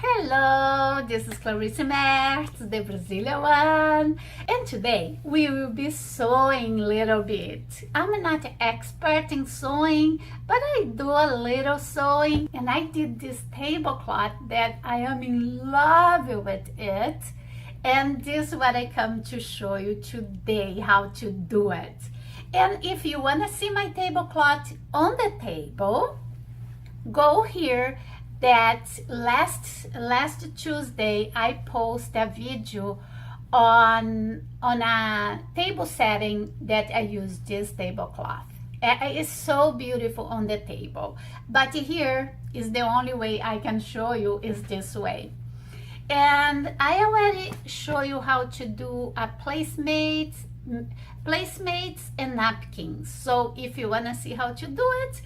Hello, this is claricemertz, the Brazilian one, and today we will be sewing a little bit. I'm not an expert in sewing, but I do a little sewing, and I did this tablecloth that I am in love with it, and this is what I come to show you today, how to do it. And if you want to see my tablecloth on the table, go here. That last Tuesday I posted a video on a table setting that I use this tablecloth. It's so beautiful on the table, but here is the only way I can show you is this way. And I already show you how to do a placemates and napkins. So if you want to see how to do it,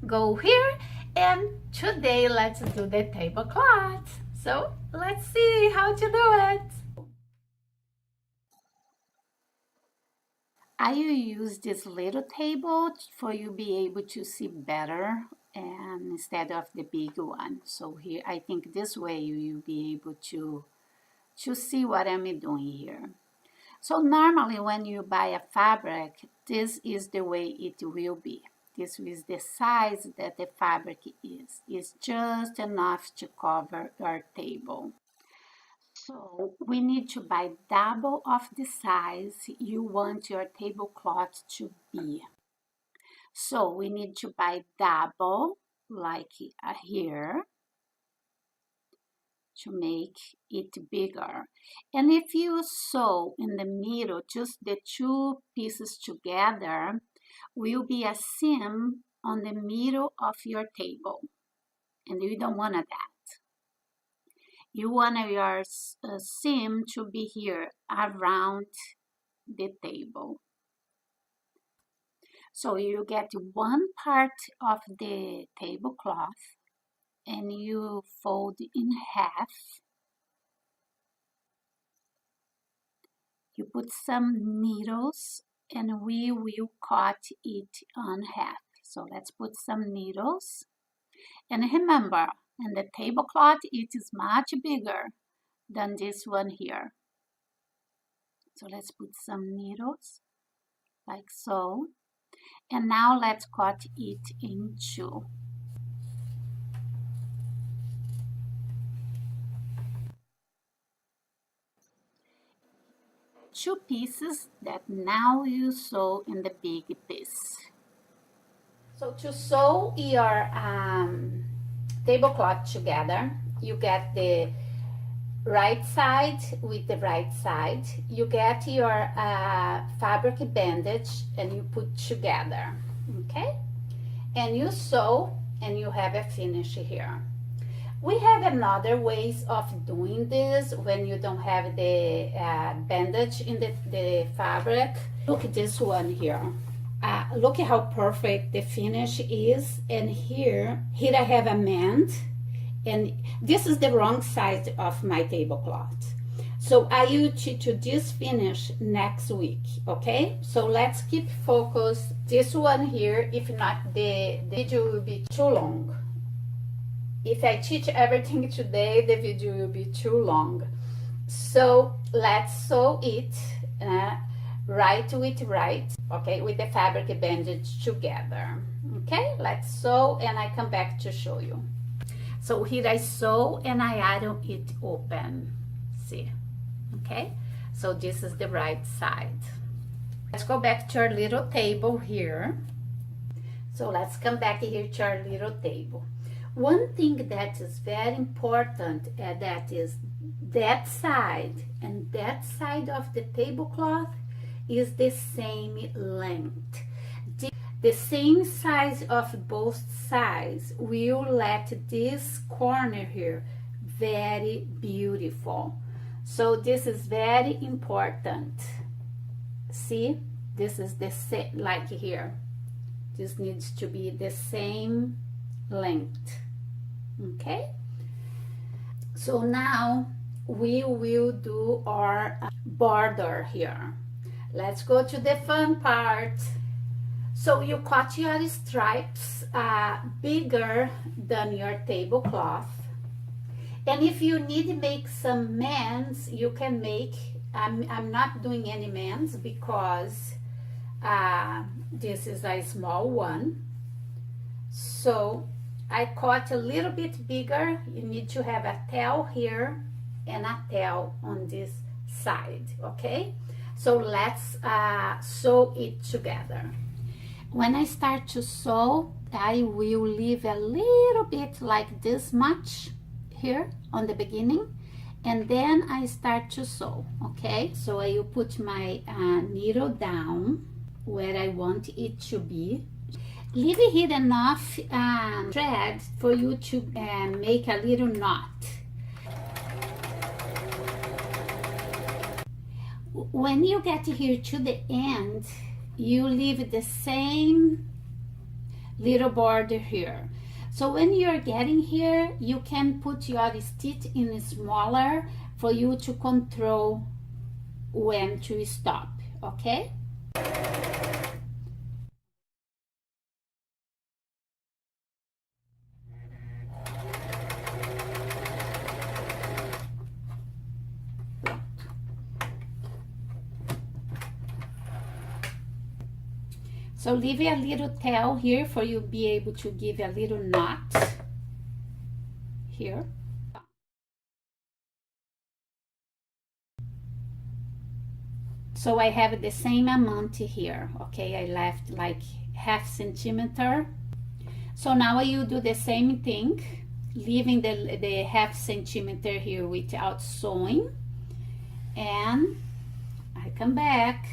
go here. And today let's do the tablecloth. So let's see how to do it. I will use this little table for you be able to see better and instead of the big one. So here, I think this way you will be able to see what I'm doing here. So normally when you buy a fabric, this is the way it will be. This is the size that the fabric is. It's just enough to cover your table. So we need to buy double of the size you want your tablecloth to be. So we need to buy double, like here, to make it bigger. And if you sew in the middle, just the two pieces together, will be a seam on the middle of your table, and you don't want that. You want your seam to be here around the table. So you get one part of the tablecloth and you fold in half. You put some needles and we will cut it on half. So let's put some needles. And remember, in the tablecloth, it is much bigger than this one here. So let's put some needles, like so. And now let's cut it in two. Two pieces that now you sew in the big piece. So to sew your tablecloth together, you get the right side with the right side. You get your fabric bandage and you put together, okay? And you sew and you have a finish here. We have another ways of doing this when you don't have the bandage in the fabric. Look at this one here. Look at how perfect the finish is. And here I have a mend. And this is the wrong side of my tablecloth. So I will teach you this finish next week, okay? So let's keep focused. This one here, if not the video will be too long. If I teach everything today, the video will be too long. So let's sew it right with right, okay, with the fabric bandage together. Okay, let's sew and I come back to show you. So here I sew and I iron it open, see, okay? So this is the right side. Let's go back to our little table here. So let's come back here to our little table. One thing that is very important that is that side and that side of the tablecloth is the same length. The same size of both sides will let this corner here very beautiful. So this is very important. See, this is the same, like here. This needs to be the same length, okay? So now we will do our border here. Let's go to the fun part. So you cut your stripes bigger than your tablecloth, And if you need to make some mends, you can make. I'm not doing any mends because this is a small one. So I cut a little bit bigger. You need to have a tail here and a tail on this side, okay? So let's sew it together. When I start to sew, I will leave a little bit like this much here on the beginning, and then I start to sew, okay? So I will put my needle down where I want it to be. Leave here enough thread for you to make a little knot. When you get here to the end, you leave the same little border here. So when you're getting here, you can put your stitch in smaller for you to control when to stop, okay? So leave a little tail here for you be able to give a little knot here. So I have the same amount here, okay? I left like ½ centimeter. So now I will do the same thing, leaving the ½ centimeter here without sewing. And I come back.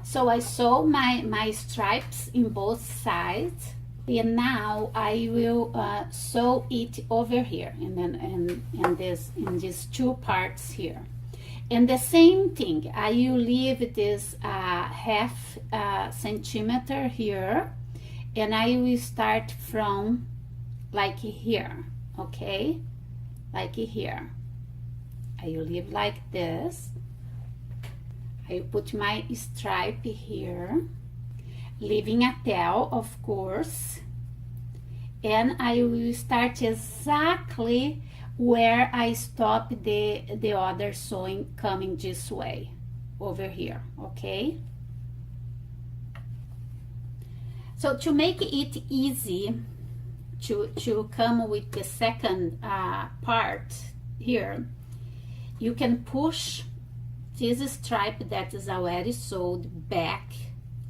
So I sew my stripes in both sides, and now I will sew it over here, and then in these two parts here. And the same thing, I will leave this ½ centimeter here, and I will start from like here, okay? Like here. I will leave like this. I put my stripe here, leaving a tail, of course, and I will start exactly where I stop the other sewing coming this way, over here, okay? So to make it easy to come with the second part here, you can push this stripe that is already sewed back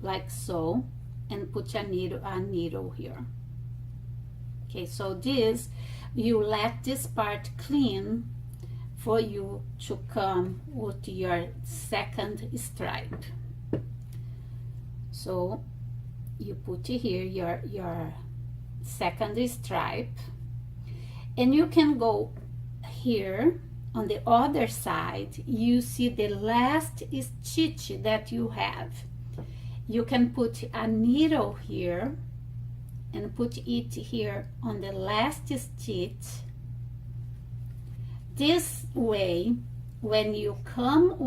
like so, and put a needle here. Okay, so this, you let this part clean for you to come with your second stripe. So you put here your second stripe, and you can go here. On the other side, you see the last stitch that you have. You can put a needle here and put it here on the last stitch. This way, when you come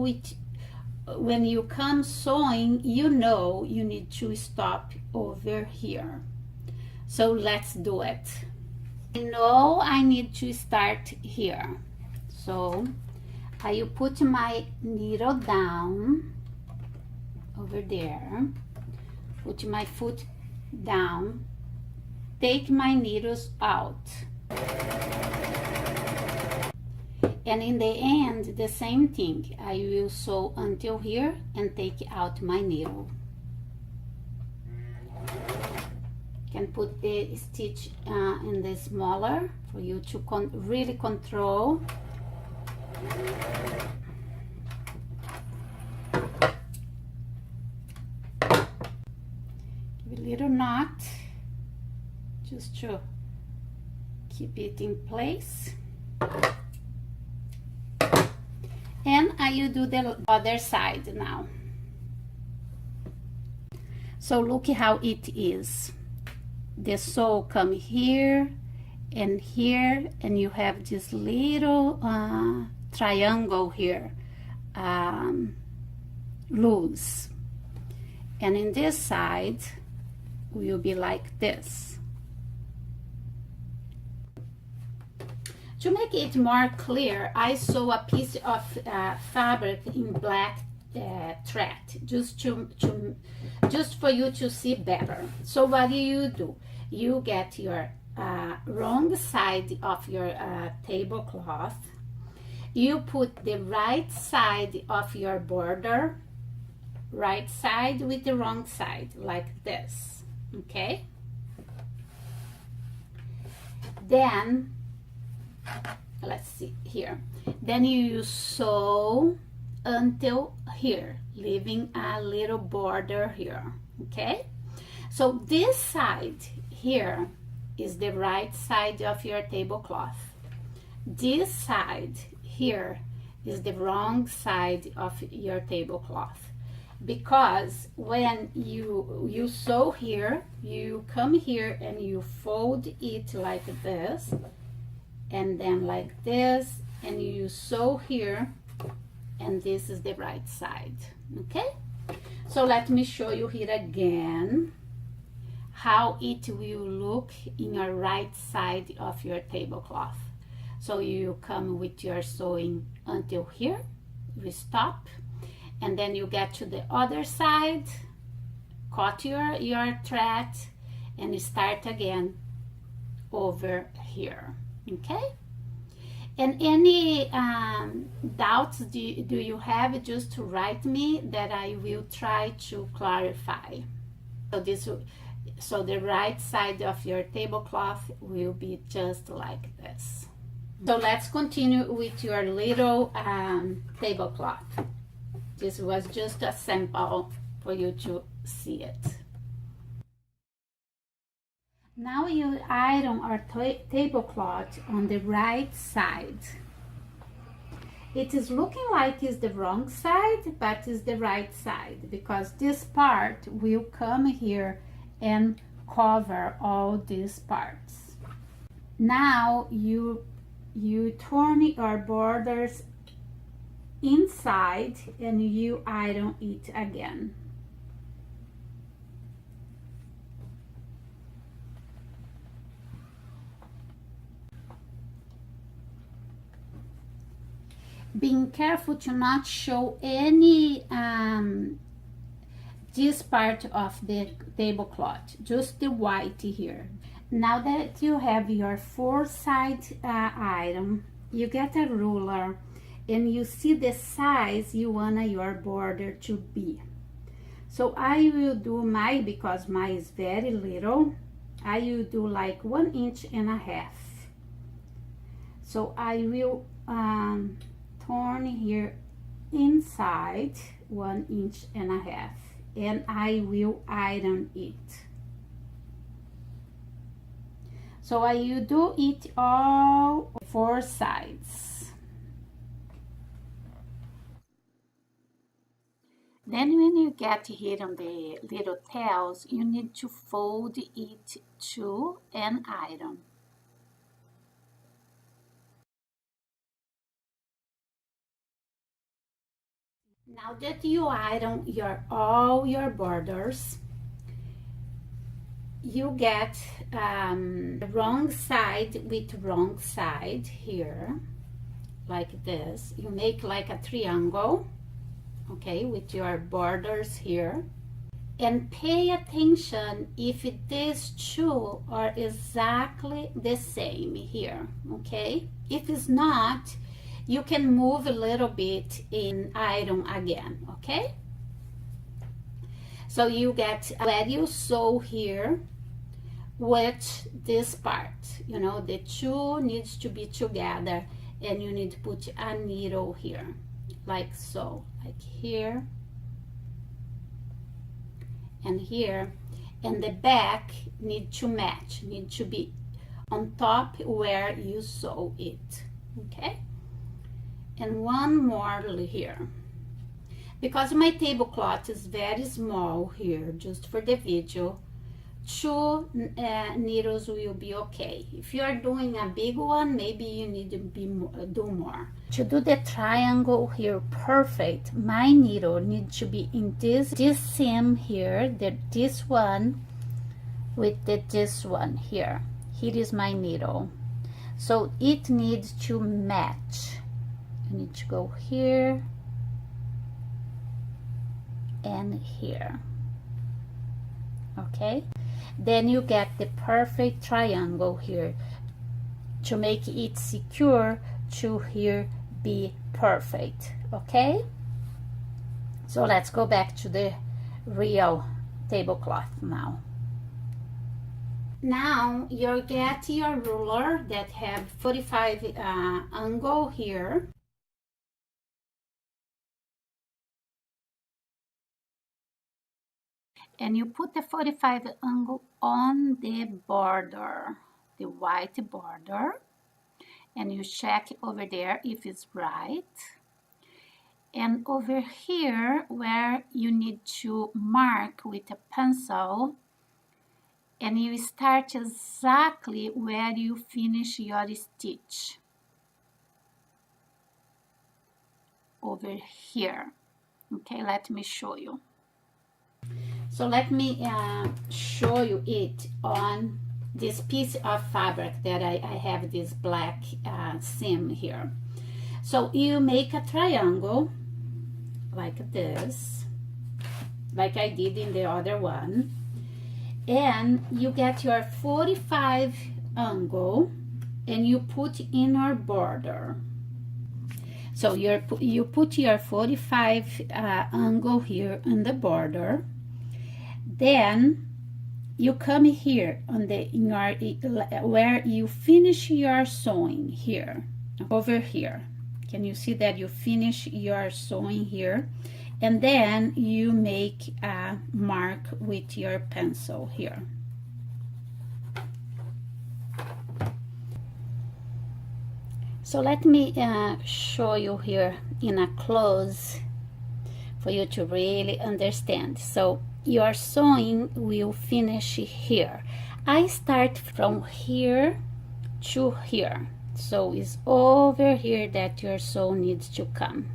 sewing, you know you need to stop over here. So let's do it. I know I need to start here. So I will put my needle down over there, put my foot down, take my needles out. And in the end, the same thing. I will sew until here and take out my needle. Can put the stitch in the smaller for you to really control. Give a little knot just to keep it in place, and I will do the other side now. So look how it is. The sew come here and here, and you have this little triangle here, loose, and in this side will be like this. To make it more clear, I sew a piece of fabric in black thread, just for you to see better. So what do? You get your wrong side of your tablecloth. You put the right side of your border, right side with the wrong side, like this, okay? Then, let's see here. Then you sew until here, leaving a little border here, okay? So this side here is the right side of your tablecloth. This side here is the wrong side of your tablecloth, because when you sew here, you come here and you fold it like this, and then like this, and you sew here, and this is the right side, okay? So let me show you here again how it will look in your right side of your tablecloth. So you come with your sewing until here, we stop, and then you get to the other side, cut your thread, and you start again over here, okay? And any doubts do you have, just to write me, that I will try to clarify. So the right side of your tablecloth will be just like this. So let's continue with your little tablecloth. This was just a sample for you to see it. Now you iron our tablecloth on the right side. It is looking like it's the wrong side, but it's the right side, because this part will come here and cover all these parts. Now you turn your borders inside and you iron it again. Being careful to not show any this part of the tablecloth, just the white here. Now that you have your 4-side iron, you get a ruler and you see the size you want your border to be. So I will do mine, because mine is very little, I will do like 1.5 inches. So I will turn here inside 1.5 inches, and I will iron it. So I will do it all 4 sides. Then when you get here on the little tails, you need to fold it too and iron. Now that you iron all your borders, you get the wrong side with wrong side here, like this. You make like a triangle, okay, with your borders here. And pay attention if these two are exactly the same here, okay? If it's not, you can move a little bit in iron again, okay? So you get where you sew here with this part, you know, the two needs to be together, and you need to put a needle here, like so, like here and here, and the back need to match, need to be on top where you sew it, okay? And one more here. Because my tablecloth is very small here, just for the video, 2 needles will be okay. If you are doing a big one, maybe you need to do more. To do the triangle here perfect, my needle needs to be in this seam here, this one with this one here. Here is my needle. So it needs to match. You need to go here and here. Okay, then you get the perfect triangle here to make it secure to here be perfect. Okay, so let's go back to the real tablecloth now. Now you get your ruler that have 45 angle here. And you put the 45 angle on the border, the white border, and you check over there if it's right. And over here where you need to mark with a pencil, and you start exactly where you finish your stitch. Over here. Okay, let me show you. So let me show you it on this piece of fabric that I have this black seam here. So you make a triangle like this, like I did in the other one, and you get your 45 angle and you put in our border. So you put your 45 angle here on the border. Then you come here on the where you finish your sewing here, over here. Can you see that you finish your sewing here? And then you make a mark with your pencil here. So let me show you here in a close for you to really understand. So your sewing will finish here. I start from here to here. So it's over here that your sew needs to come.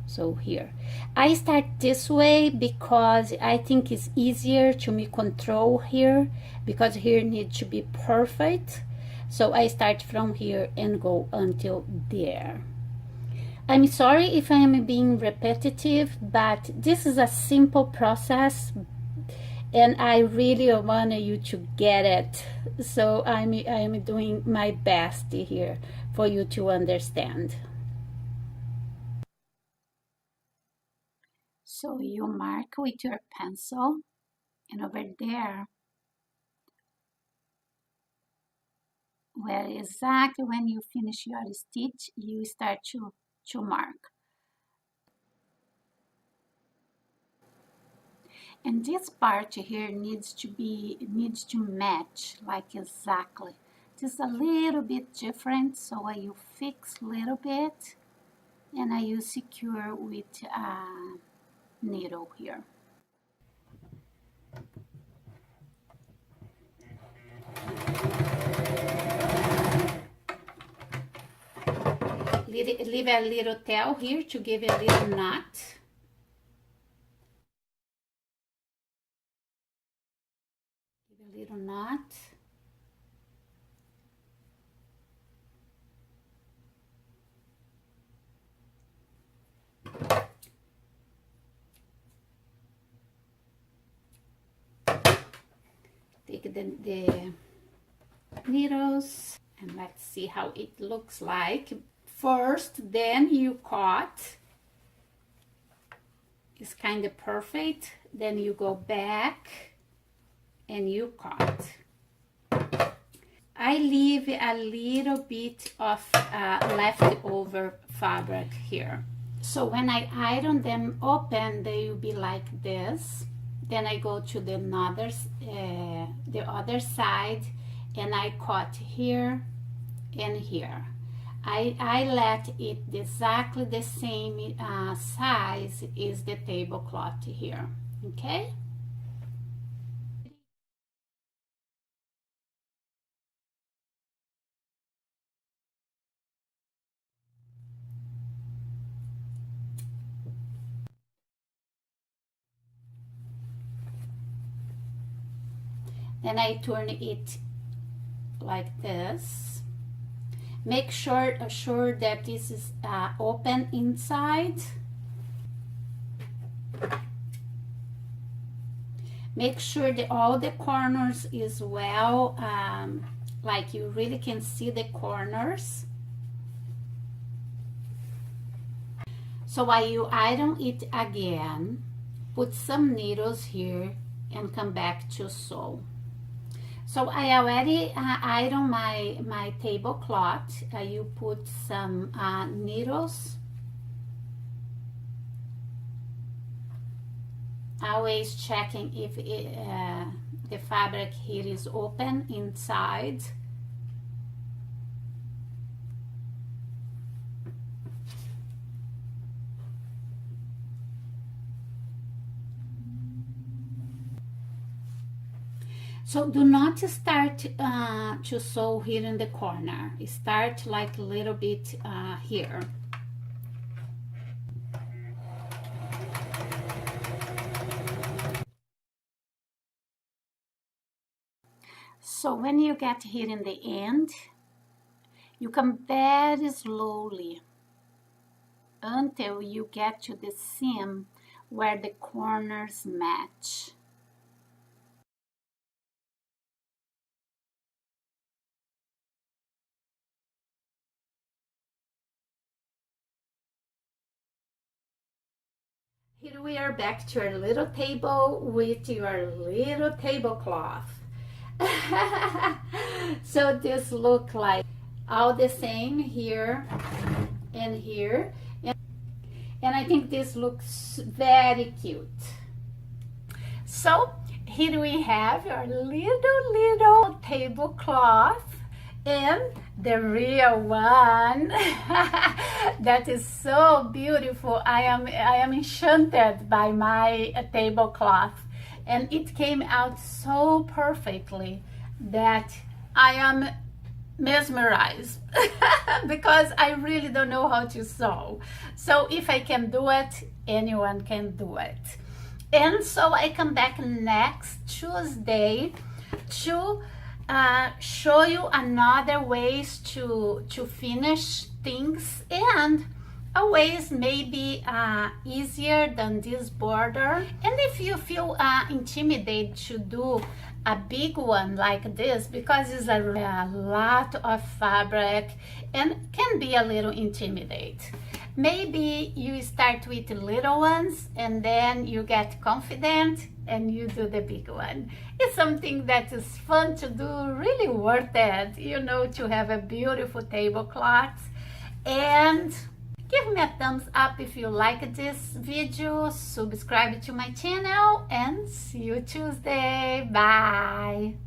So here. I start this way because I think it's easier to me control here, because here needs to be perfect. So I start from here and go until there. I'm sorry if I am being repetitive, but this is a simple process and I really want you to get it. So I'm doing my best here for you to understand. So you mark with your pencil, and over there, where exactly when you finish your stitch, you start to mark. And this part here needs to match like exactly. Just a little bit different, so I you fix a little bit and I use secure with a needle here. Leave a little tail here to give a little knot. Give a little knot. Take the needles and let's see how it looks like. First, then you cut. It's kind of perfect. Then you go back and you cut. I leave a little bit of leftover fabric here. So when I iron them open, they will be like this. Then I go to the other side and I cut here and here. I let it exactly the same size as the tablecloth here, okay? Then I turn it like this. Make sure that this is open inside. Make sure that all the corners is well, like you really can see the corners. So while you iron it again, put some needles here and come back to sew. So I already ironed my tablecloth. You put some needles. Always checking if the fabric here is open inside. So do not start to sew here in the corner. Start like a little bit here. So when you get here in the end, you come very slowly until you get to the seam where the corners match. Here we are back to our little table with your little tablecloth. So this look like all the same here and here, and I think this looks very cute. So here we have our little tablecloth and the real one. That is so beautiful. I am enchanted by my tablecloth, and it came out so perfectly that I am mesmerized because I really don't know how to sew. So if I can do it, anyone can do it. And so I come back next Tuesday to show you another ways to finish things, and a ways maybe easier than this border. And if you feel intimidated to do a big one like this, because it's a lot of fabric and can be a little intimidating, maybe you start with little ones and then you get confident and you do the big one. It's something that is fun to do, really worth it, you know, to have a beautiful tablecloth. And give me a thumbs up if you like this video, subscribe to my channel, and see you Tuesday. Bye!